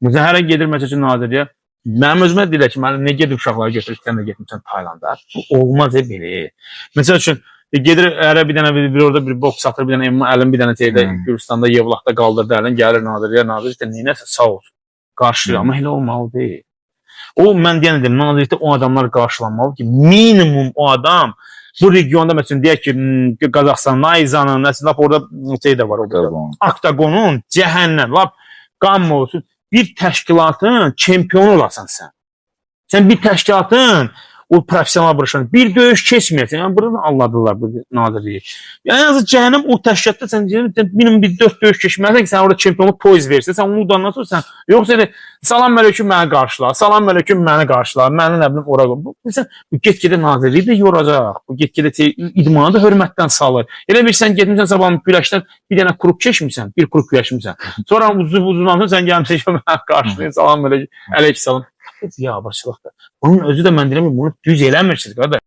Müzəhərə gedir məsəl üçün Nazirliyə. Mənim özümə deyirlər ki, mənim nə gedib uşaqları götürür, sən də getmirsən Taylanda. Bu olmaz belə. Məsəl üçün gedir ərə bir dənə bir orada bir boks atır, bir dənə əlin bir dənə şeydə Gürcüstanda Yevlaxda qaldırdı əlin, gəlir Nazirliyə, Nazir işte neynəsə sağ olsun. Qarşılıyor, amma elə olmalı deyil. O mən deyəndə Nazirlikdə o adamlar qarşılanmalı ki, minimum o adam bu regionda məsələn deyək ki, Qazaxıstan, Nayzanın, nəsə orada şey də var orada. Oktagonun cəhənnəm, lap qanma olsun. Bir təşkilatın çempionu olasan sən. Sən bir təşkilatın o professional vuruşan bir döyüş keçməyəsən. Yəni burada anladılar bu Nazirliyi. Yəni azı cəhənnəm o təşkilatda sən minimum bir 4 döyüş keçməlisən ki, sən orada çempionluq poiz versən. Sən onu udandan sonra sən yoxsa elə salam əleykum məni qarşıla, salam əleykum məni qarşıla, məni nə bilim ora qoy. Bu get-gedə Nazirliyi də yoracaq. Bu get-gedə idmanı da hörmətdən salır. Elə bir sən getmisən sabah güləşdən bir dənə qrup keçmirsən, bir qrup güləşmirsən. Sonra uzundan sən gəlmisən məni qarşılayın, salam əleykum, əleykum salam. Ya başçılıqda. Bunun özü də mən deyirəm ki, bunu düz eləmirsiniz qardaş.